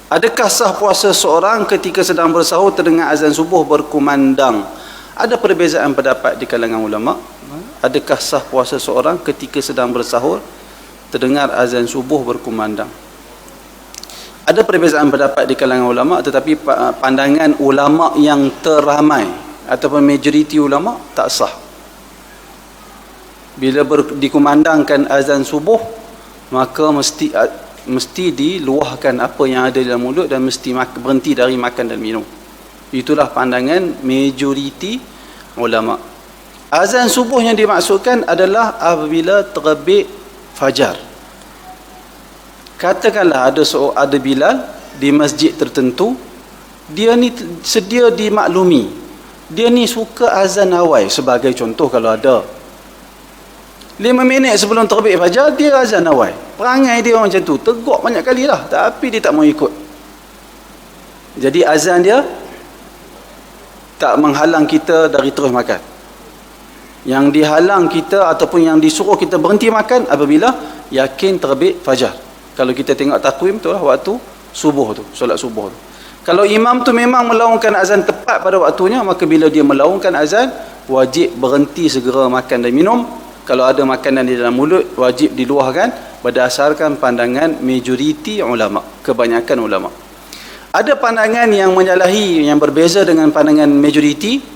Adakah sah puasa seorang ketika sedang bersahur terdengar azan subuh berkumandang? Ada perbezaan pendapat di kalangan ulama. Adakah sah puasa seorang ketika sedang bersahur terdengar azan subuh berkumandang? Ada perbezaan pendapat di kalangan ulama, tetapi pandangan ulama yang teramai ataupun majoriti ulama tak sah. Bila dikumandangkan azan subuh, maka mesti diluahkan apa yang ada dalam mulut dan mesti berhenti dari makan dan minum. Itulah pandangan majoriti ulama. Azan subuh yang dimaksudkan adalah apabila terbit fajar. Katakanlah ada Bilal di masjid tertentu, dia ni sedia dimaklumi, dia ni suka azan awal, sebagai contoh kalau ada 5 minit sebelum terbit fajar dia azan awal. Perangai dia macam tu, tegur banyak kali lah, tapi dia tak mau ikut. Jadi azan dia tak menghalang kita dari terus makan. Yang dihalang kita ataupun yang disuruh kita berhenti makan apabila yakin terbit fajar. Kalau kita tengok takwim, itulah waktu subuh tu, solat subuh tu. Kalau imam tu memang melaungkan azan tepat pada waktunya, maka bila dia melaungkan azan, wajib berhenti segera makan dan minum. Kalau ada makanan di dalam mulut, wajib diluahkan berdasarkan pandangan majoriti ulama, kebanyakan ulama. Ada pandangan yang menyalahi, yang berbeza dengan pandangan majoriti.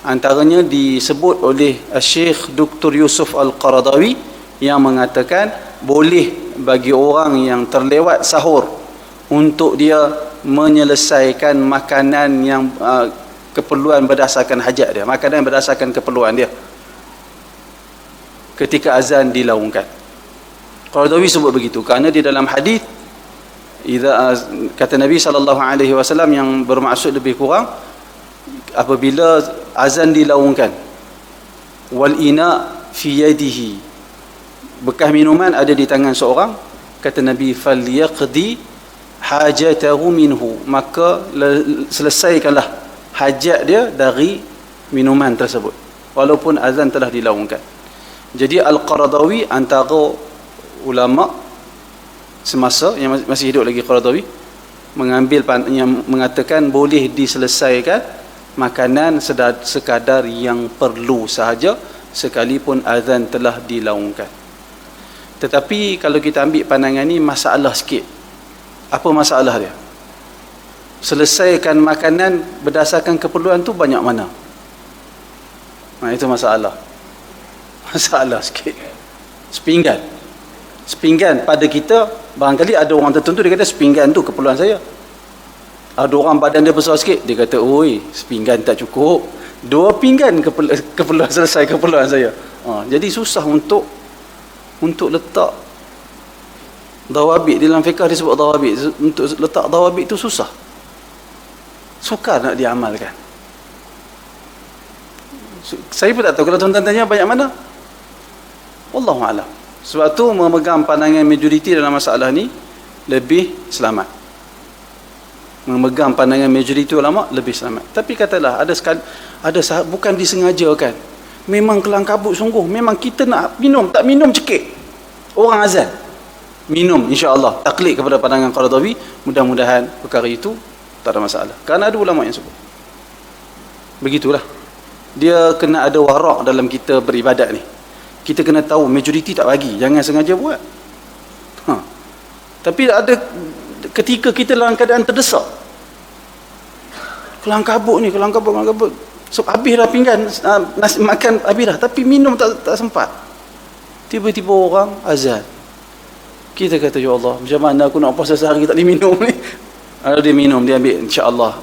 Antaranya disebut oleh Syekh Dr. Yusuf Al-Qaradawi yang mengatakan boleh bagi orang yang terlewat sahur untuk dia menyelesaikan makanan yang keperluan berdasarkan hajat dia, makanan berdasarkan keperluan dia ketika azan dilaungkan. Qaradawi sebut begitu kerana di dalam hadis kata Nabi SAW yang bermaksud lebih kurang apabila azan dilaungkan, wal ina fi yadihi, bekas minuman ada di tangan seorang, kata Nabi, falyaqdi hajatahu minhu, maka selesaikanlah hajat dia dari minuman tersebut walaupun azan telah dilaungkan. Jadi Al-Qaradawi antara ulama semasa yang masih hidup lagi, Qaradawi mengambil yang mengatakan boleh diselesaikan makanan sekadar yang perlu sahaja sekalipun azan telah dilaungkan. Tetapi kalau kita ambil pandangan ni, masalah sikit. Apa masalah dia? Selesaikan makanan berdasarkan keperluan tu banyak mana? Itu masalah. Masalah sikit. Sepinggan pada kita, barangkali ada orang tertentu dia kata sepinggan tu keperluan saya. Ada orang badan dia besar sikit, dia kata, oi, sepinggan tak cukup, 2 pinggan keperluan selesai keperluan saya. Jadi susah untuk letak dawabit. Dalam fiqh disebut dawabit. Untuk letak dawabit itu susah, sukar nak diamalkan. Saya pun tak tahu, kalau tuan-tuan tanya banyak mana, wallahu a'lam. Sebab tu memegang pandangan majoriti dalam masalah ni lebih selamat. Memegang pandangan majoriti ulama lebih selamat. Tapi katalah ada bukan disengajakan, memang kelang kabut sungguh, memang kita nak minum, tak minum cekik orang azan, minum, insya-Allah taklid kepada pandangan Qaradawi. Mudah-mudahan perkara itu tak ada masalah, kerana ada ulama yang sebut begitulah. Dia kena ada warak dalam kita beribadat ni. Kita kena tahu majoriti tak bagi, jangan sengaja buat. Tapi ada ketika kita dalam keadaan terdesak, kelang kabut, so, habis dah pinggan nasi makan, habis dah, tapi minum tak sempat. Tiba-tiba orang azan, kita kata, ya Allah, macam mana aku nak puasa sehari tak boleh minum ni? Kalau dia minum, dia ambil, insya-Allah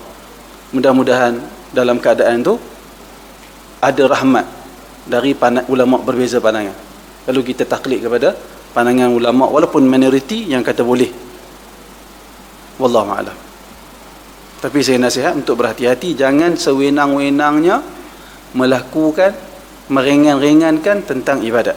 mudah-mudahan dalam keadaan tu ada rahmat dari ulama berbeza pandangan. Kalau kita taklid kepada pandangan ulama walaupun minoriti yang kata boleh, wallahu a'lam. Tapi saya nasihat untuk berhati-hati, jangan sewenang-wenangnya melakukan, meringan-ringankan tentang ibadat.